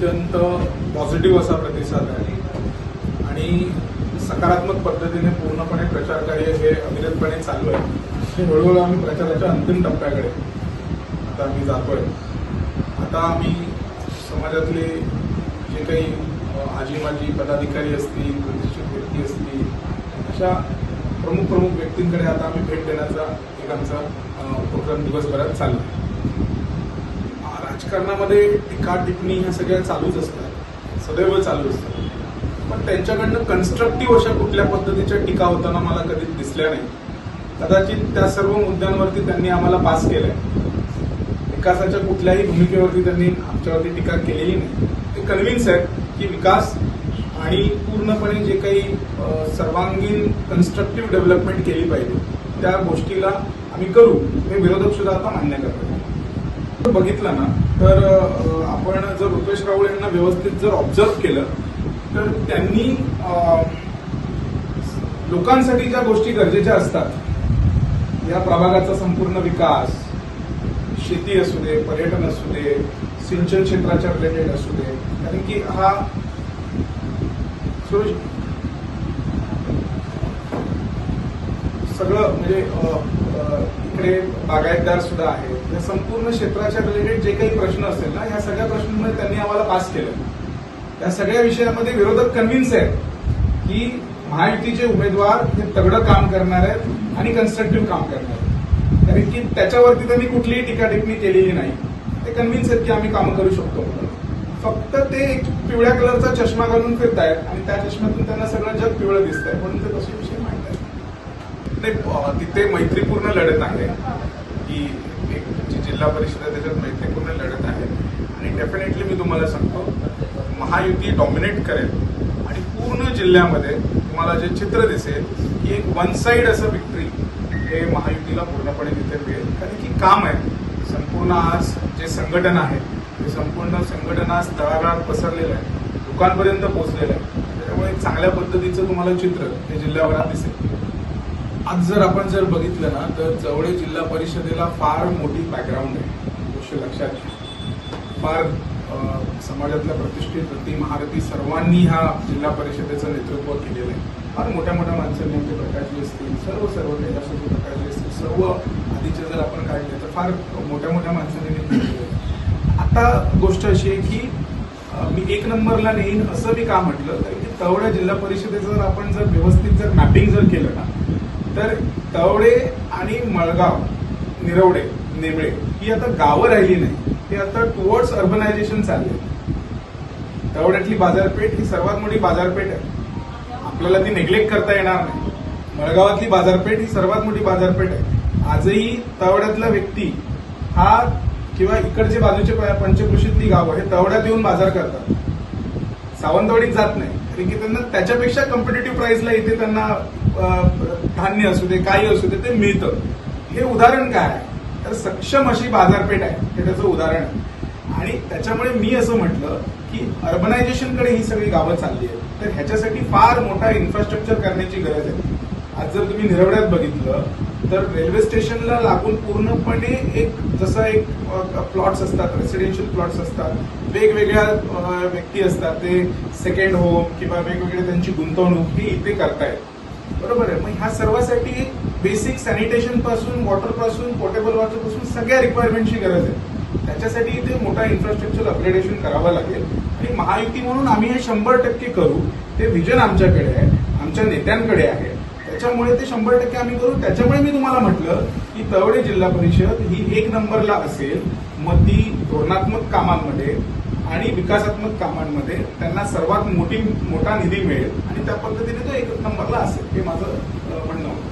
अत्यंत पॉझिटिव्ह असा प्रतिसाद आहे आणि सकारात्मक पद्धतीने पूर्णपणे प्रचार कार्य हे अविरतपणे चालू आहे. हळूहळू आम्ही प्रचाराच्या अंतिम टप्प्याकडे आता आम्ही जातोय. आता आम्ही समाजातले जे काही आजी माजी पदाधिकारी असतील, प्रतिष्ठित व्यक्ती असतील, अशा प्रमुख व्यक्तींकडे आता आम्ही भेट देण्याचा एक आमचा उपक्रम दिवसभरात चालू आहे. राजकारणामध्ये टीका टिप्पणी ह्या सगळ्या चालूच असतात, सदैव चालू असतात, पण त्यांच्याकडनं कन्स्ट्रक्टिव्ह अशा कुठल्या पद्धतीच्या टीका होताना मला कधीच दिसल्या नाही. कदाचित त्या सर्व मुद्द्यांवरती त्यांनी आम्हाला पास केलंय. विकासाच्या कुठल्याही भूमिकेवरती त्यांनी आमच्यावरती टीका केलेली नाही. ते कन्व्हिन्स आहेत की विकास आणि पूर्णपणे जे काही सर्वांगीण कन्स्ट्रक्टिव्ह डेव्हलपमेंट केली पाहिजे त्या गोष्टीला आम्ही करू, हे विरोधक सुद्धा आता मान्य करतात. बघितलं ना तर आपण जर रुपेश राऊळ यांना व्यवस्थित जर ऑब्झर्व केलं तर त्यांनी लोकांसाठी ज्या गोष्टी गरजेच्या असतात, या प्रभागाचा संपूर्ण विकास, शेती असू दे, पर्यटन असू दे, सिंचन क्षेत्राच्या रिलेटेड असू दे, कारण की हा सगळं म्हणजे इकडे बागायतदार सुद्धा आहे, या संपूर्ण क्षेत्राच्या रिलेटेड जे काही प्रश्न असेल ना, या सगळ्या प्रश्नांमध्ये त्यांनी आम्हाला पास केलं. या सगळ्या विषयामध्ये विरोधक कन्व्हिन्स आहेत की महायुतीचे उमेदवार हे तगडं काम करणार आहेत आणि कन्स्ट्रक्टिव्ह काम करणार आहेत, कारण की त्याच्यावरती त्यांनी कुठलीही टीका टिप्पणी केलेली नाही. ते कन्व्हिन्स आहेत की आम्ही कामं करू शकतो. फक्त ते एक पिवळ्या कलरचा चष्मा घालून फिरतायत आणि त्या चष्म्यातून त्यांना सगळं जग पिवळं दिसतंय, म्हणून ते तसे विषय मांडत आहेत. नाही, तिथे मैत्रीपूर्ण लढत आहे की एक जी जिल्हा परिषद आहे त्याच्यात मैत्रीपूर्ण लढत आहे आणि डेफिनेटली मी तुम्हाला सांगतो महायुती डॉमिनेट करेल आणि पूर्ण जिल्ह्यामध्ये तुम्हाला जे चित्र दिसेल की एक वन साइड असं विक्ट्री हे महायुतीला पूर्णपणे तिथे मिळेल. कारण की काम आहे संपूर्ण. आज जे संघटन आहे ते संपूर्ण संघटन आज तळागाळात पसरलेलं आहे, लोकांपर्यंत पोहोचलेलं आहे. त्याच्यामुळे चांगल्या पद्धतीचं तुम्हाला चित्र हे जिल्ह्याभरात दिसेल. आज जर आपण बघितलं ना तर जवळे जिल्हा परिषदेला फार मोठी बॅकग्राऊंड आहे, गोष्ट लक्षात घ्या. फार समाजातल्या प्रतिष्ठित व्यक्ती, महारथी सर्वांनी ह्या जिल्हा परिषदेचं नेतृत्व केलेलं आहे. फार मोठ्या माणसांनी आमचे प्रकाशजी असतील, सर्व कैलासजी प्रकाशजी असतील, सर्व आधीचे जर आपण काढले तर फार मोठ्या माणसांनी नेतृत्व केलं. आता गोष्ट अशी आहे की मी एक नंबरला नेईन असं मी का म्हटलं तर की तवडे जिल्हा परिषदेचं जर आपण व्यवस्थित मॅपिंग केलं ना तर तवडे आणि मळगाव, निरवडे, नेमळे ही आता गावं राहिली नाही, ते आता टुवर्ड्स अर्बनायझेशन चालले. तवड्यातली बाजारपेठ ही सर्वात मोठी बाजारपेठ आहे, आपल्याला ती नेग्लेक्ट करता येणार नाही. मळगावातली बाजारपेठ ही सर्वात मोठी बाजारपेठ आहे. आजही तवड्यातला व्यक्ती हा किंवा इकडचे बाजूचे पंचकृषीतली गावं हे तवड्यात येऊन बाजार करतात, सावंतवाडीत जात नाही, कारण की त्यांना त्याच्यापेक्षा कॉम्पिटेटिव्ह प्राइसला इथे त्यांना धान्य असू दे, काही असू दे, ते मिळतं. हे उदाहरण काय आहे तर सक्षम अशी बाजारपेठ आहे, हे त्याचं उदाहरण आहे. आणि त्याच्यामुळे मी असं म्हटलं की अर्बनायझेशनकडे ही सगळी गावं चालली आहेत, तर ह्याच्यासाठी फार मोठा इन्फ्रास्ट्रक्चर करण्याची गरज आहे. आज जर तुम्ही निरवड्यात बघितलं तर रेल्वे स्टेशनला लागून पूर्णपणे एक प्लॉट्स असतात, रेसिडेन्शियल प्लॉट्स असतात, वेगवेगळ्या व्यक्ती असतात, ते सेकंड होम किंवा वेगवेगळे त्यांची गुंतवणूक ही इथे करतायत. बरोबर आहे. मग ह्या सर्वांसाठी बेसिक सॅनिटेशन पासून, वॉटर पासून, पोर्टेबल वॉटर पासून सगळ्या रिक्वायरमेंटची गरज आहे. त्याच्यासाठी इथे मोठा इन्फ्रास्ट्रक्चर अपग्रेडेशन करावं लागेल आणि महायुती म्हणून आम्ही हे 100% करू. ते विजन आमच्याकडे आहे, आमच्या नेत्यांकडे आहे, त्याच्यामुळे ते 100% आम्ही करू. त्याच्यामुळे मी तुम्हाला म्हटलं की तवडे जिल्हा परिषद ही एक नंबरला असेल, मग ती धोरणात्मक कामांमध्ये आणि विकासात्मक कामांमध्ये त्यांना सर्वात मोठा निधी मिळेल आणि त्या पद्धतीने तो एक नंबरला असेल, हे माझं म्हणणं होतं.